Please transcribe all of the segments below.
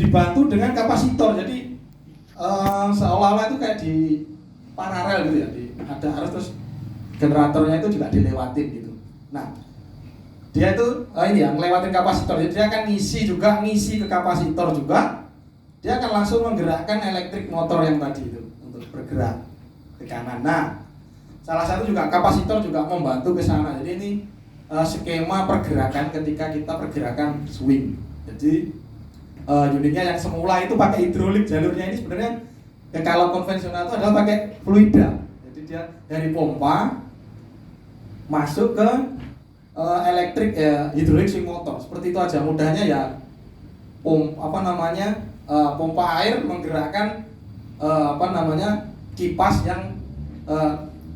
dibantu dengan kapasitor. Jadi seolah-olah itu kayak di paralel gitu ya, ada arus terus generatornya itu juga dilewatin gitu. Nah, dia itu ini ya ngelewatin kapasitor, jadi dia akan ngisi ke kapasitor juga. Dia akan langsung menggerakkan elektrik motor yang tadi itu untuk bergerak ke kanan. Nah, salah satu juga kapasitor juga membantu ke sana. Jadi ini skema pergerakan ketika kita pergerakan swing. Jadi unitnya yang semula itu pakai hidrolik, jalurnya ini sebenarnya kalau konvensional itu adalah pakai fluida. Jadi dia dari pompa masuk ke elektrik hidrolik swing motor. Seperti itu aja mudahnya ya. Pompa air menggerakkan kipas yang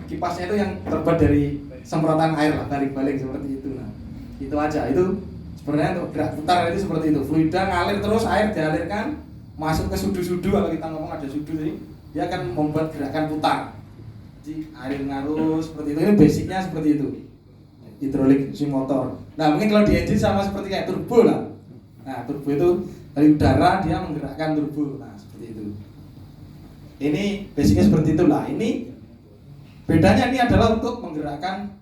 kipasnya itu yang terbuat dari semprotan air lah, balik-balik seperti itu. Nah, itu aja. Itu sebenarnya untuk gerak putar itu seperti itu. Fluida ngalir terus, air dialirkan masuk ke sudu-sudu. Kalau kita ngomong ada sudu, jadi dia akan membuat gerakan putar. Jadi air ngaruh seperti itu. Ini basicnya seperti itu. Hidrolik swing motor. Nah, mungkin kalau di engine sama seperti kayak turbo lah. Nah, turbo itu dari udara dia menggerakkan turbo. Nah, seperti itu. Ini basicnya seperti itulah. Ini bedanya ini adalah untuk menggerakkan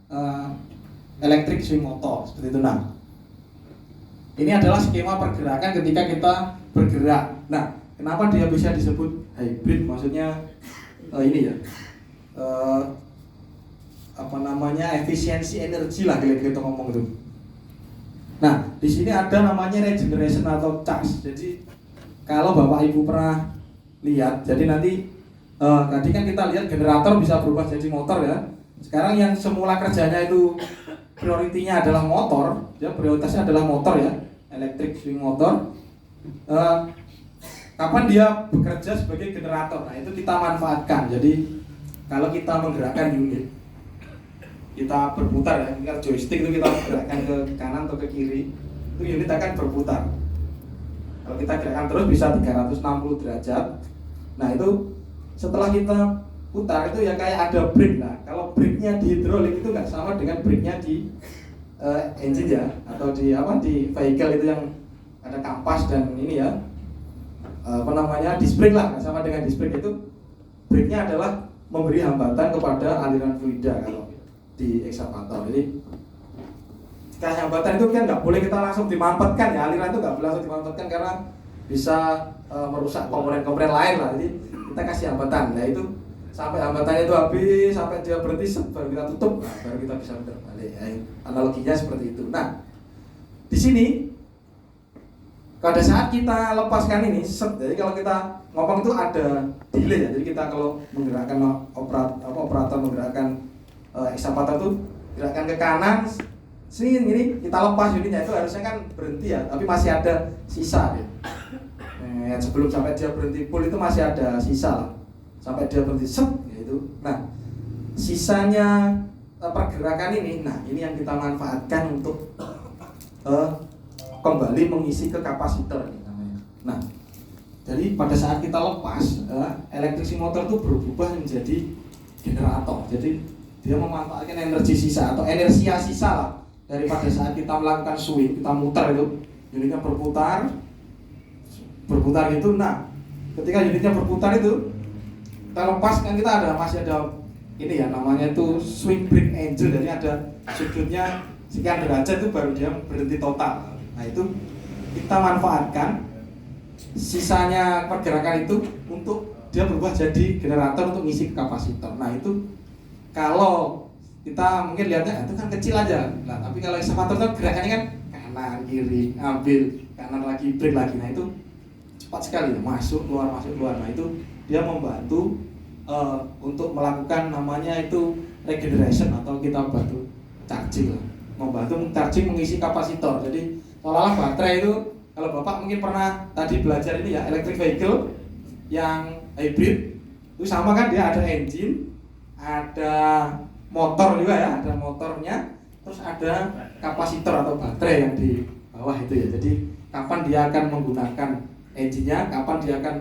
elektrik swing motor seperti itu. Nah, ini adalah skema pergerakan ketika kita bergerak. Nah, kenapa dia bisa disebut hybrid? Maksudnya ini ya, efisiensi energi lah kalau kita ngomong itu. Nah, di sini ada namanya regeneration atau charge. Jadi kalau Bapak Ibu pernah lihat, jadi nanti tadi kan kita lihat generator bisa berubah jadi motor ya. Sekarang yang semula kerjanya itu prioritinya adalah motor, ya prioritasnya adalah motor ya, elektrik swing motor. Kapan dia bekerja sebagai generator? Nah, itu kita manfaatkan. Jadi kalau kita menggerakkan unit, kita berputar ya, dengan joystick itu kita gerakkan ke kanan atau ke kiri, itu unit akan berputar. Kalau kita gerakkan terus bisa 360 derajat. Nah, itu setelah kita putar itu ya kayak ada brake. Nah, kalau brake-nya di hidrolik itu nggak sama dengan brake-nya di engine ya, atau di vehicle itu yang ada kampas dan ini ya, disc brake lah, nggak sama dengan disc brake. Itu brake-nya adalah memberi hambatan kepada aliran fluida kalau di ekskavator. Jadi kasih hambatan itu kan nggak boleh kita langsung dimampetkan ya, aliran itu nggak boleh langsung dimampetkan karena bisa merusak komponen-komponen lain lah. Jadi kita kasih hambatan. Nah, itu sampai hambatannya itu habis, sampai dia berhenti, baru kita tutup, nah, baru kita bisa putar balik. Analoginya seperti itu. Nah, di sini pada saat kita lepaskan ini, jadi kalau kita ngomong itu ada delay ya. Jadi kita kalau menggerakkan operator menggerakkan ekskavator itu gerakan ke kanan, sini ini kita lepas unitnya, itu harusnya kan berhenti ya, tapi masih ada sisa ya. Sebelum sampai dia berhenti full itu masih ada sisa lah. Sampai dia berhenti gitu. Nah, sisanya pergerakan ini, nah ini yang kita manfaatkan untuk kembali mengisi ke kapasitor ini namanya. Nah, jadi pada saat kita lepas, elektrik motor itu berubah menjadi generator. Jadi dia memanfaatkan energi sisa atau inersia sisa lah daripada saat kita melakukan swing, kita muter itu unitnya berputar gitu. Nah, ketika unitnya berputar itu kita lepas kan kita masih ada ini ya, namanya itu swing brake angle. Jadi ada sudutnya sekian derajat itu baru dia berhenti total. Nah, itu kita manfaatkan sisanya pergerakan itu untuk dia berubah jadi generator untuk ngisi ke kapasitor. Nah, itu kalau kita mungkin lihatnya itu kan kecil aja. Nah, tapi kalau ekskavator itu gerakannya kan kanan kiri, ambil kanan lagi, brake lagi. Nah, itu cepat sekali, masuk keluar. Nah, itu dia membantu untuk melakukan namanya itu regeneration atau kita bantu charging lah. Membantu charging mengisi kapasitor. Jadi seolah-olah baterai itu, kalau Bapak mungkin pernah tadi belajar ini ya, electric vehicle yang hybrid itu sama kan, dia ada engine, ada motor juga ya, ada motornya, terus ada kapasitor atau baterai yang di bawah itu ya. Jadi kapan dia akan menggunakan engine-nya, kapan dia akan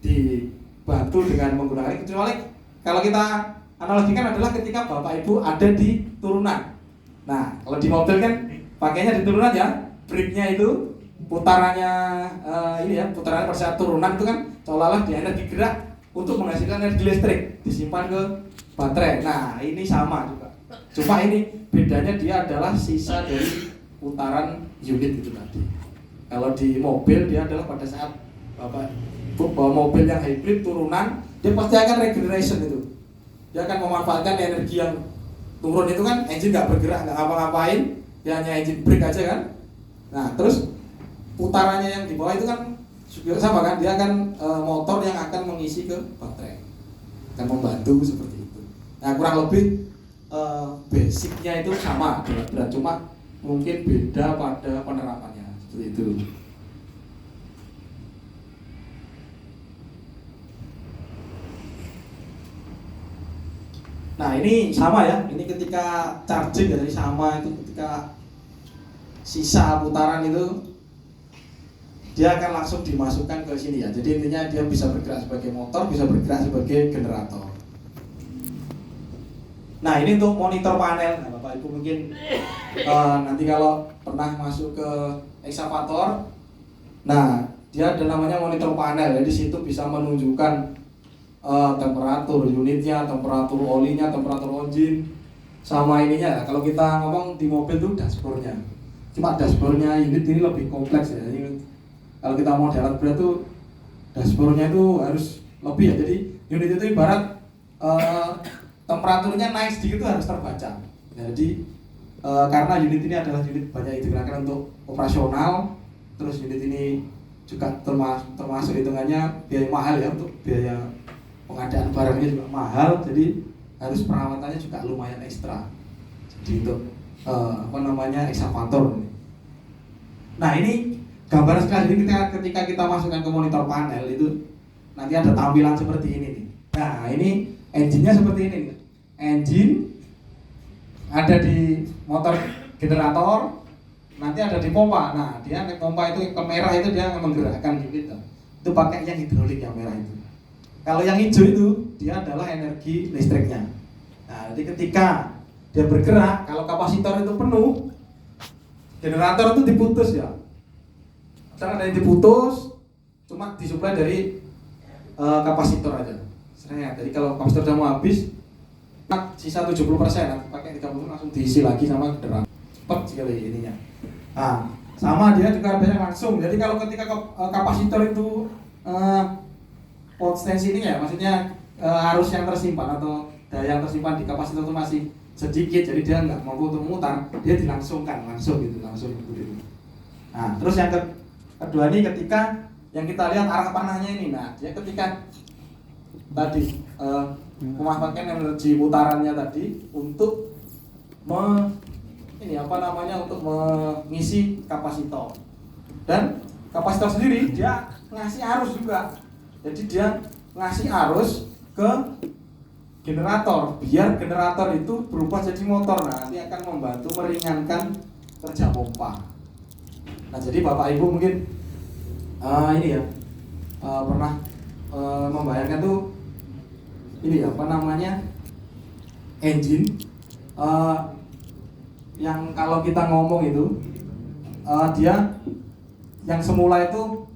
dibantu dengan menggunakan, kecuali kalau kita analogikan adalah ketika Bapak Ibu ada di turunan. Nah, kalau di mobil kan pakainya di turunan ya, brake-nya itu putarannya ini ya, putarannya pada saat turunan itu kan seolah-olah dia energi gerak untuk menghasilkan energi listrik disimpan ke baterai. Nah ini sama juga, cuma ini bedanya dia adalah sisa dari putaran unit itu tadi. Kalau di mobil dia adalah pada saat bawa mobil yang hybrid turunan, dia pasti akan regeneration itu. Dia akan memanfaatkan energi yang turun itu kan, engine nggak bergerak, nggak ngapa-ngapain, dia hanya engine brake aja kan. Nah terus putarannya yang di bawah itu kan juga sama kan, dia akan motor yang akan mengisi ke baterai, akan membantu seperti itu. Nah kurang lebih basicnya itu sama, berat, cuma mungkin beda pada penerapannya seperti itu. Nah ini sama ya, ini ketika charging ya, tadi sama itu ketika sisa putaran itu dia akan langsung dimasukkan ke sini ya. Jadi intinya dia bisa bergerak sebagai motor, bisa bergerak sebagai generator. Nah ini untuk monitor panel. Nah, Bapak Ibu mungkin nanti kalau pernah masuk ke ekskavator, nah dia ada namanya monitor panel. Jadi situ bisa menunjukkan temperatur unitnya, temperatur olinya, temperatur engine, sama ininya. Nah, kalau kita ngomong di mobil itu dashboardnya. Cuma dashboardnya unit ini lebih kompleks ya. Jadi, kalau kita mau alat berat tuh dashboardnya itu harus lebih ya. Jadi unit itu ibarat temperaturnya naik sedikit itu harus terbaca. Jadi karena unit ini adalah unit banyak digunakan untuk operasional, terus unit ini juga termasuk hitungannya biaya mahal ya, untuk biaya pengadaan barangnya juga mahal, jadi harus perawatannya juga lumayan ekstra. Jadi untuk ekskavator ini. Nah ini gambar sekali ini ketika kita masukkan ke monitor panel itu nanti ada tampilan seperti ini nih. Nah ini engine-nya seperti ini nih. Engine ada di motor generator, nanti ada di pompa. Nah dia pompa itu ke merah itu dia akan menggerakkan unit itu pakai yang hidrolik yang merah itu. Kalau yang hijau itu dia adalah energi listriknya. Nah, jadi ketika dia bergerak, kalau kapasitor itu penuh, generator itu diputus ya. Misalnya ada yang diputus, cuma disuplai dari kapasitor aja. Jadi kalau kapasitor sudah mau habis, sisa 70%, pakai 30% langsung diisi lagi sama generator. Cepat sekali ininya. Nah, sama dia juga ada yang langsung. Jadi kalau ketika kapasitor itu potensi ini ya, maksudnya arus yang tersimpan atau daya yang tersimpan di kapasitor itu masih sedikit, jadi dia nggak mampu untuk memutar, dia dilangsungkan langsung gitu. Nah terus yang kedua ini ketika yang kita lihat arah panahnya ini, nah dia ketika tadi memanfaatkan energi putarannya tadi untuk untuk mengisi kapasitor, dan kapasitor sendiri dia ngasih arus juga. Jadi dia ngasih arus ke generator, biar generator itu berubah jadi motor. Nah, nanti akan membantu meringankan kerja pompa. Nah, jadi Bapak Ibu mungkin pernah membayangkan tuh ini engine yang kalau kita ngomong itu dia yang semula itu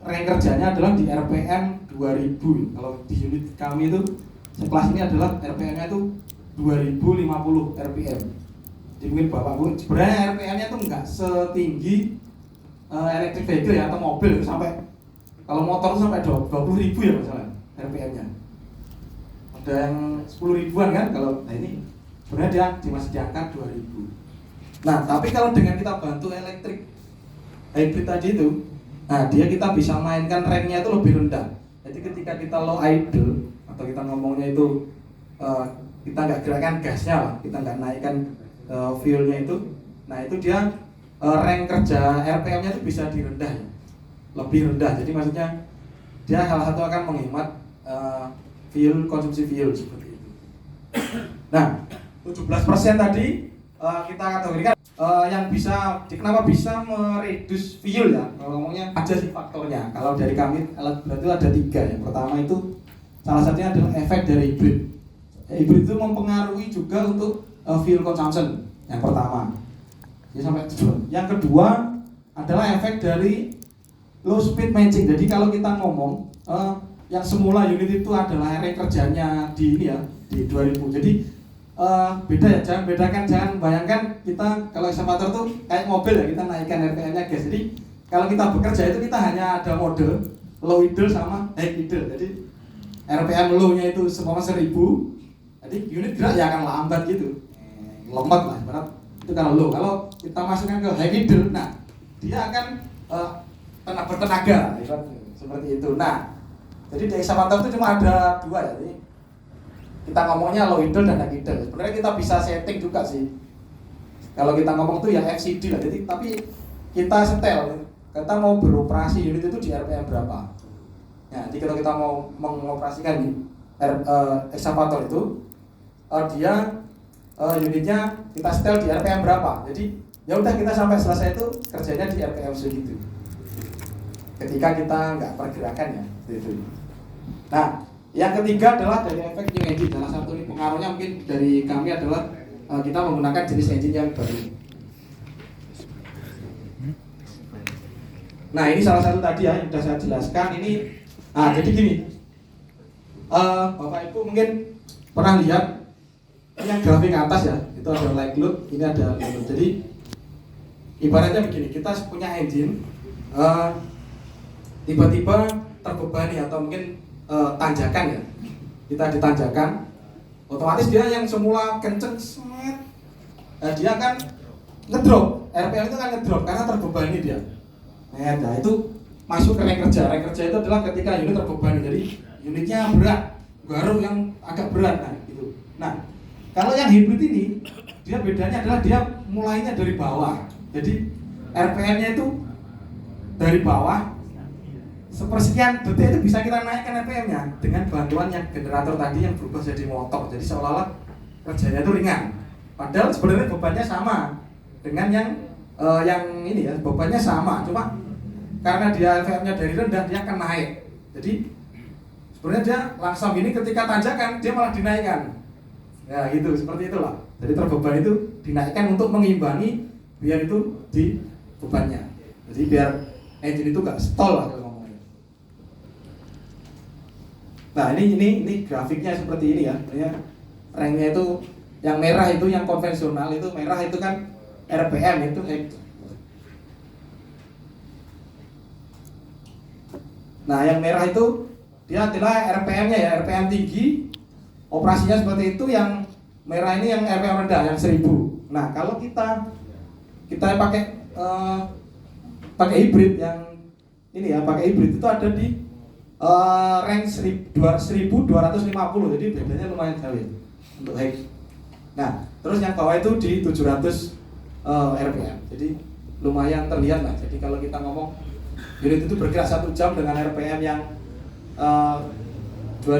rank kerjanya adalah di RPM 2000. Kalau di unit kami itu sekelas ini adalah RPM-nya itu 2050 RPM. Jadi mungkin Bapak Bu, sebenarnya RPM-nya itu enggak setinggi electric vehicle ya, atau mobil sampai, kalau motor itu sampai 20.000 ya misalnya RPM-nya. Ada yang 10 ribuan kan kalau, nah ini sebenarnya dia masih di angka 2000. Nah, tapi kalau dengan kita bantu elektrik hybrid tadi itu, nah dia kita bisa mainkan ranknya itu lebih rendah. Jadi ketika kita low idle atau kita ngomongnya itu kita nggak gerakkan gasnya lah, kita nggak naikkan fuelnya itu, nah itu dia rank kerja RPM-nya itu bisa direndah ya, lebih rendah. Jadi maksudnya dia salah satu akan menghemat konsumsi fuel seperti itu. Nah 17% tadi kita kategorikan yang kenapa bisa mereduce fuel ya, kalau ngomongnya aja sih faktornya. Kalau dari kami alat berat itu ada 3. Yang pertama itu salah satunya adalah efek dari hybrid. Hybrid itu mempengaruhi juga untuk fuel consumption yang pertama, jadi sampai tujuan. Yang kedua adalah efek dari low speed matching. Jadi kalau kita ngomong yang semula unit itu adalah area kerjanya di ini ya, di 2000. Jadi beda ya, jangan bedakan, jangan bayangkan kita kalau ekskavator tuh kayak mobil ya, kita naikkan RPM-nya gas. Jadi kalau kita bekerja itu kita hanya ada mode low idle sama high idle. Jadi RPM low-nya itu seumpama 1000, jadi unit gerak ya akan lambat gitu, lemot lah ibarat itu kalau low. Kalau kita masukkan ke high idle, nah dia akan bertenaga seperti itu. Nah, jadi di ekskavator itu cuma ada dua ya. Jadi kita ngomongnya low idle dan high idle. Sebenarnya kita bisa setting juga sih. Kalau kita ngomong tuh ya FCD lah. Jadi tapi kita setel, kita mau beroperasi unit itu di RPM berapa. Nah, jadi kalau kita mau mengoperasikan ekskavator itu, dia unitnya kita setel di RPM berapa. Jadi ya udah kita sampai selesai itu kerjanya di RPM segitu. Ketika kita nggak pergerakan ya, itu. Nah, yang ketiga adalah dari efek new engine. Salah satu ini pengaruhnya mungkin dari kami adalah kita menggunakan jenis engine yang baru. Nah, ini salah satu tadi ya yang sudah saya jelaskan. Ini, jadi gini, Bapak Ibu mungkin pernah lihat ini yang grafik atas ya, itu ada light load, ini ada load. Jadi ibaratnya begini, kita punya engine, tiba-tiba terbebani atau mungkin tanjakan ya, kita ditanjakan, otomatis dia yang semula kenceng, dia akan ngedrop, RPM itu kan ngedrop karena terbebani dia. Nah itu masuk ke reng kerja. Reng kerja itu adalah ketika unit terbebani, jadi unitnya berat, garuk yang agak berat, nah gitu. Nah kalau yang hibrid ini, dia bedanya adalah dia mulainya dari bawah. Jadi RPM-nya itu dari bawah, sepersekian detik itu bisa kita naikkan RPM-nya dengan bantuan yang generator tadi yang berubah jadi motor. Jadi seolah-olah kerjanya itu ringan. Padahal sebenarnya bebannya sama dengan yang ini ya, bebannya sama, cuma karena dia RPM-nya dari rendah dia akan naik. Jadi sebenarnya dia langsung ini ketika tanjakan dia malah dinaikkan. Ya gitu, seperti itulah. Jadi terbeban itu dinaikkan untuk mengimbangi biar itu di bebannya. Jadi biar engine itu gak stall lah kalau ngomongnya. Nah ini grafiknya seperti ini ya. Rengnya itu yang merah itu yang konvensional, itu merah itu kan RPM itu. Nah yang merah itu dia adalah RPM-nya ya, RPM tinggi, operasinya seperti itu. Yang merah ini yang RPM rendah, yang 1000. Nah kalau kita pakai hibrid yang ini ya, pakai hibrid itu ada di range 1250, jadi bedanya lumayan jauh ya, untuk high. Nah terus yang bawah itu di 700 RPM, jadi lumayan terlihat lah. Jadi kalau kita ngomong unit itu bergerak 1 jam dengan RPM yang 2000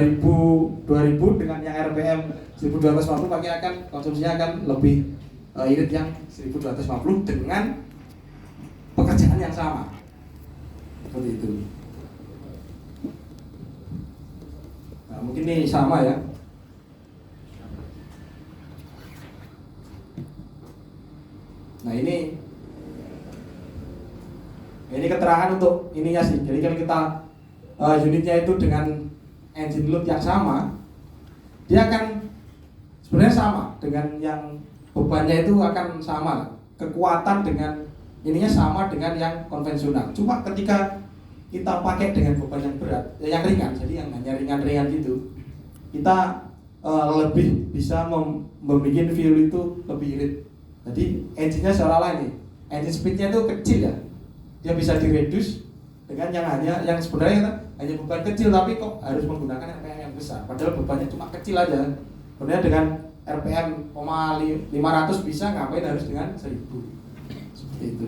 dengan yang RPM 1250, maka akan konsumsinya akan lebih irit yang 1250 dengan pekerjaan yang sama. Seperti itu. Nah, mungkin ini sama ya. Nah, ini keterangan untuk ininya sih. Jadi kalau kita unitnya itu dengan engine load yang sama, dia akan sebenarnya sama dengan yang bebannya itu akan sama, kekuatan dengan ininya sama dengan yang konvensional. Cuma ketika kita pakai dengan beban yang berat, yang ringan, jadi yang hanya ringan-ringan gitu, kita lebih bisa membuat fuel itu lebih irit. Jadi engine-nya seolah-olah ini, engine speed-nya itu kecil ya, dia bisa direduce dengan yang sebenarnya hanya beban kecil, tapi kok harus menggunakan RPM yang besar, padahal bebannya cuma kecil aja. Sebenarnya dengan RPM 500 bisa, ngapain harus dengan 1000, seperti itu.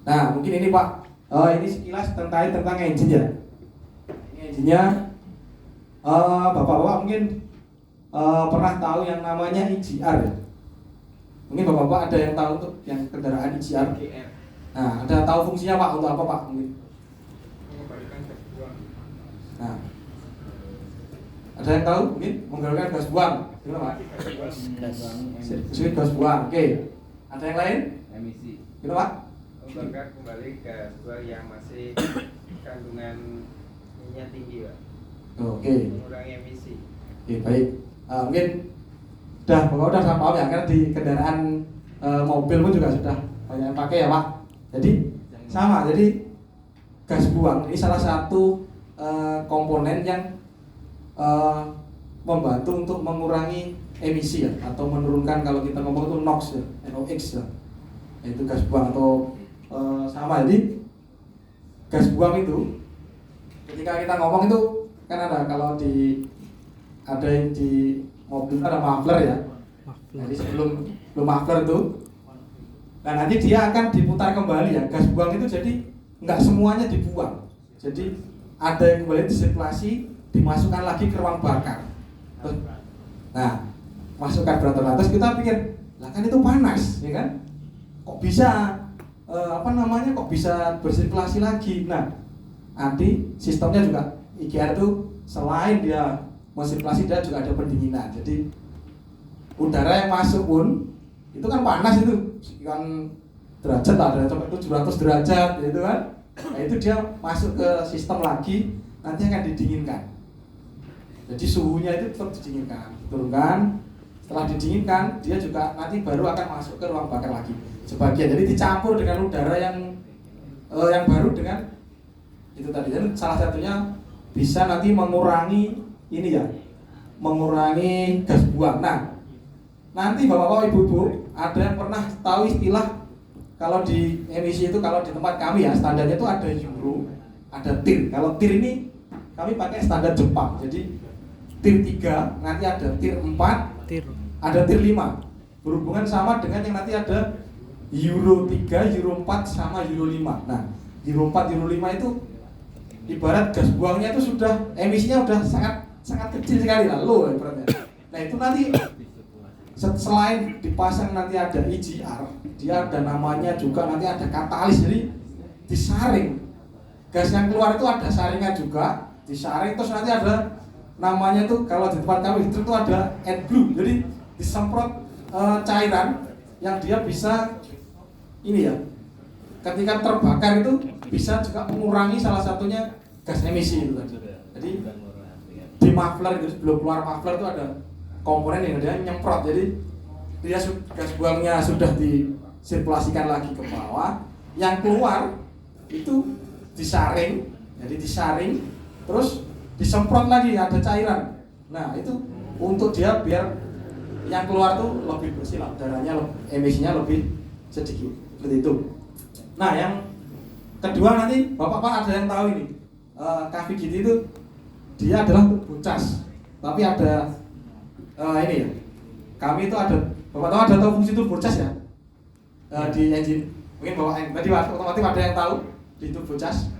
Nah mungkin ini Pak, ini sekilas tentang engine ya. Ini engine-nya, bapak-bapak mungkin pernah tahu yang namanya EGR ya. Mungkin bapak-bapak ada yang tahu untuk yang kendaraan EGR. Nah, ada tahu fungsinya Pak untuk apa Pak? Mungkin. Nah, ada yang tahu? Mungkin menggerakkan gas buang. Gimana Pak? Gas buang. Gas buang. Oke. Ada yang lain? Emisi. Gimana Pak? membakar kembali gas buang yang masih kandungan minyak tinggi, Pak. Oke. Mengurangi emisi. Oke, baik. Mungkin Bapak udah paham ya, karena di kendaraan mobil pun juga sudah banyak yang pakai ya Pak. Jadi sama, jadi gas buang ini salah satu komponen yang membantu untuk mengurangi emisi ya, atau menurunkan, kalau kita ngomong itu NOx ya, NOx ya, itu gas buang atau sama. Jadi gas buang itu ketika kita ngomong itu kan ada, kalau ada yang di mobil ada muffler ya. Jadi sebelum muffler itu, nah nanti dia akan diputar kembali ya, gas buang itu. Jadi nggak semuanya dibuang, jadi ada yang kembali disirkulasi, dimasukkan lagi ke ruang bakar. Nah, masukkan berat, terus kita pikir, lah kan itu panas, ya kan? Kok bisa kok bisa bersirkulasi lagi? Nah, nanti sistemnya juga IGR itu selain dia mensirkulasi, dia juga ada pendinginan. Jadi udara yang masuk pun itu kan panas, itu kan derajat lah, ada sampai 700 derajat gitu kan. Nah, itu dia masuk ke sistem lagi, nanti akan didinginkan. Jadi suhunya itu tetap didinginkan, turunkan. Setelah didinginkan, dia juga nanti baru akan masuk ke ruang bakar lagi sebagian. Jadi dicampur dengan udara yang baru dengan itu tadi. Dan salah satunya bisa nanti mengurangi ini ya, mengurangi gas buang. Nah, nanti bapak-bapak, ibu-ibu, ada yang pernah tahu istilah kalau di emisi itu, kalau di tempat kami ya standarnya itu ada Euro, ada TIR. Kalau TIR ini kami pakai standar Jepang. Jadi TIR 3, nanti ada TIR 4, ada TIR 5. Berhubungan sama dengan yang nanti ada Euro 3, Euro 4 sama Euro 5. Nah, Euro 4, Euro 5 itu ibarat gas buangnya itu sudah, emisinya sudah sangat kecil sekali lah, low ibaratnya. Nah, itu nanti selain dipasang nanti ada EGR, dia ada namanya juga, nanti ada katalis, jadi disaring. Gas yang keluar itu ada saringan juga, disaring, terus nanti ada namanya tuh, kalau di tempat kami itu ada AdBlue, jadi disemprot cairan yang dia bisa ini ya, ketika terbakar itu bisa juga mengurangi salah satunya gas emisi itu tadi. Jadi di muffler itu, sebelum keluar muffler itu ada komponen yang dia nyemprot, jadi dia gas buangnya sudah disirkulasikan lagi ke bawah, yang keluar itu disaring, jadi disaring terus disemprot lagi, ada cairan. Nah, itu untuk dia biar yang keluar tuh lebih bersih lah, udaranya, emisinya lebih sedikit, seperti itu. Nah, yang kedua nanti bapak-bapak ada yang tahu ini, KVGT itu dia adalah turbocharge, tapi ada ini ya, kami itu ada, bapak tahu fungsi turbocharge ya, di engine. Mungkin bapak tadi otomotif ada yang tahu di turbocharge.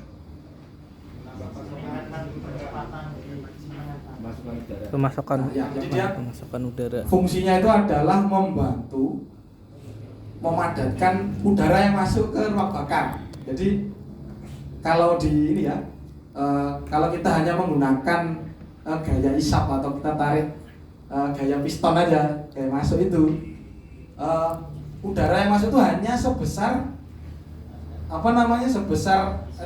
Pemasukan Ya, jadi dia pemasukan udara. Fungsinya itu adalah membantu memadatkan udara yang masuk ke ruang bakar. Jadi kalau di ini ya, kalau kita hanya menggunakan gaya isap atau kita tarik gaya piston aja, kayak masuk itu, udara yang masuk itu hanya sebesar sebesar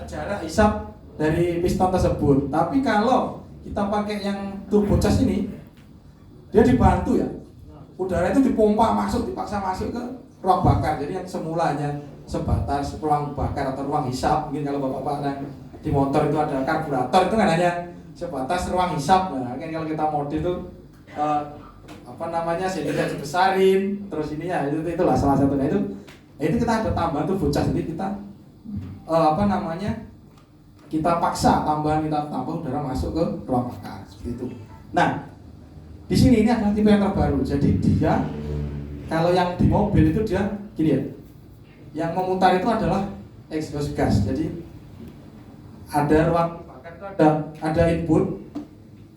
jarak isap dari piston tersebut. Tapi kalau kita pakai yang turbocharge ini, dia dibantu ya, udara itu dipompa masuk, dipaksa masuk ke ruang bakar. Jadi yang semulanya sebatas ruang bakar atau ruang hisap, mungkin kalau bapak-bapak di motor itu ada karburator, itu kan hanya sebatas ruang hisap. Nah, kan kalau kita mode itu sehingga dibesarin, terus ininya itulah salah satunya itu kita ada tambahan turbocharge. Jadi kita kita paksa tambah udara masuk ke ruang bakar, seperti itu. Nah, di sini ini adalah tipe yang terbaru. Jadi dia, kalau yang di mobil itu dia gini ya, yang memutar itu adalah exhaust gas. Jadi ada ruang bakar itu ada input,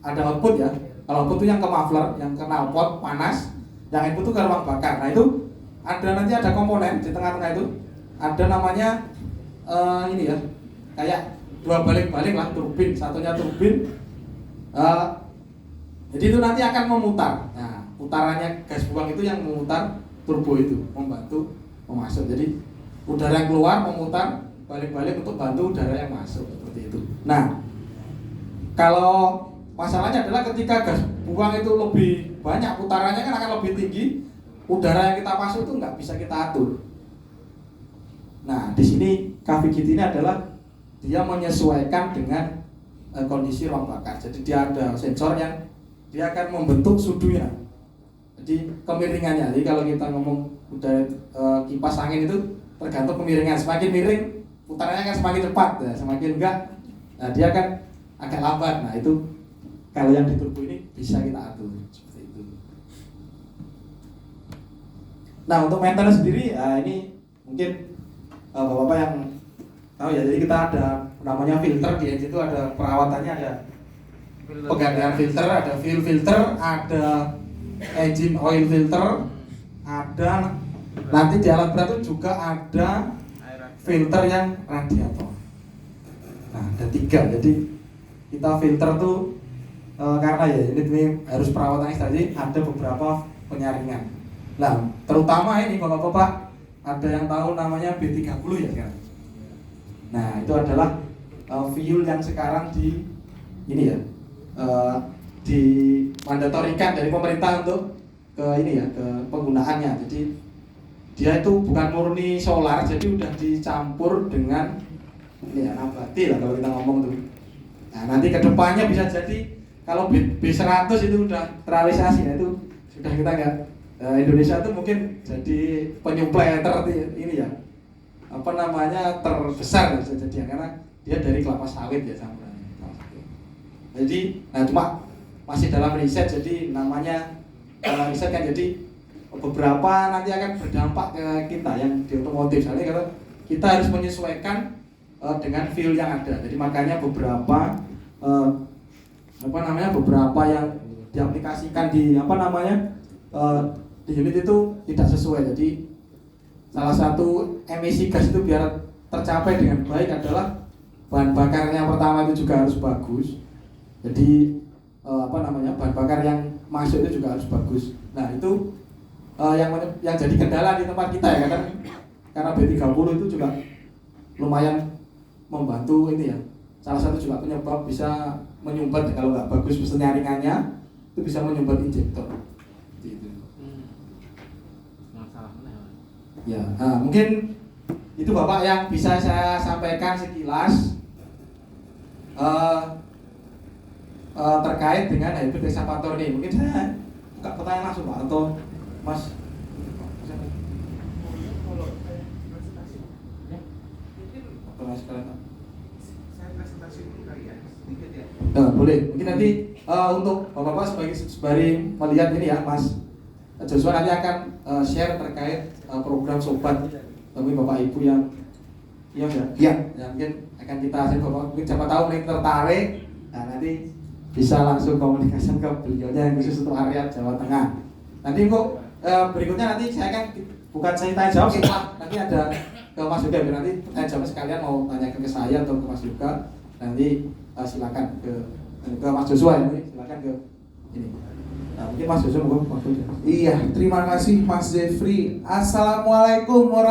ada output ya. Kalau output itu yang ke muffler, yang ke knalpot panas, yang input itu ke ruang bakar. Nah, itu nanti ada komponen di tengah-tengah itu, ada namanya ini ya, kayak dua balik-balik lah, turbin, satunya turbin. Jadi itu nanti akan memutar. Nah, putarannya gas buang itu yang memutar turbo itu, membantu memasuk. Jadi udara yang keluar memutar balik-balik untuk bantu udara yang masuk seperti itu. Nah, kalau masalahnya adalah ketika gas buang itu lebih banyak putarannya kan akan lebih tinggi, udara yang kita masuk itu nggak bisa kita atur. Nah, di sini CAVIGIT ini adalah dia menyesuaikan dengan kondisi ruang bakar. Jadi dia ada sensor yang dia akan membentuk sudunya. Jadi kemiringannya. Jadi kalau kita ngomong udara kipas angin itu tergantung kemiringan. Semakin miring putarannya akan semakin cepat, ya. Semakin enggak, nah dia akan agak lambat. Nah itu kalau yang di turbo ini bisa kita atur seperti itu. Nah untuk maintenance sendiri, ini mungkin bapak-bapak yang tahu ya. Jadi kita ada namanya filter di engine itu, ada perawatannya, ada penggantian filter, ada fuel filter, ada engine oil filter, ada nanti di alat berat itu juga ada filter yang radiator. Nah ada 3, jadi kita filter tuh karena ya ini harus perawatannya tadi ada beberapa penyaringan. Nah terutama ini kalau bapak ada yang tahu namanya B30 ya kan. Nah itu adalah fuel yang sekarang di ini ya dimandatorikan dari pemerintah untuk ke ini ya, ke penggunaannya. Jadi dia itu bukan murni solar, jadi udah dicampur dengan ini ya, nabati lah kalau kita ngomong tuh. Nah nanti kedepannya bisa jadi kalau B100 itu udah terrealisasi, nah itu sudah kita nggak Indonesia itu mungkin jadi penyuplai ini ya, apa namanya, terbesar bisa jadi, karena dia dari kelapa sawit ya campurannya. Jadi nah cuma masih dalam riset, jadi namanya riset kan, jadi beberapa nanti akan berdampak ke kita yang di otomotif. Soalnya kalau kita harus menyesuaikan dengan fuel yang ada, jadi makanya beberapa beberapa yang diaplikasikan di di unit itu tidak sesuai. Jadi salah satu emisi gas itu biar tercapai dengan baik adalah bahan bakarnya pertama itu juga harus bagus. Jadi bahan bakar yang masuk itu juga harus bagus. Nah itu yang jadi kendala di tempat kita ya kan, karena B30 itu juga lumayan membantu ini ya. Salah satu juga penyebab bisa menyumbat, kalau nggak bagus penyaringannya itu bisa menyumbat injektor. Gitu. Ya, mungkin itu Bapak yang bisa saya sampaikan sekilas terkait dengan hybrid excavator ini. Mungkin saya buka pertanyaan langsung Pak, atau Mas. Boleh. Mungkin nanti untuk Bapak-bapak sembari melihat ini ya, Mas Joshua nanti akan share terkait program sobat bagi Bapak Ibu yang mungkin akan kita share. Bapak mungkin siapa tahu mungkin tertarik, nah nanti bisa langsung komunikasi ke beliaunya yang khusus untuk area Jawa Tengah. Nanti kok berikutnya nanti saya akan bukan saya tanya jawab setelah nanti ada ke Mas Yoga, nanti tanya jawab sekalian mau tanya ke saya atau ke Mas Yoga, nanti silakan ke Mas Joshua ya, silakan ke ini. Nah, mungkin Mas Joshua mau. Iya, terima kasih Mas Jeffrey. Assalamualaikum warahmatullahi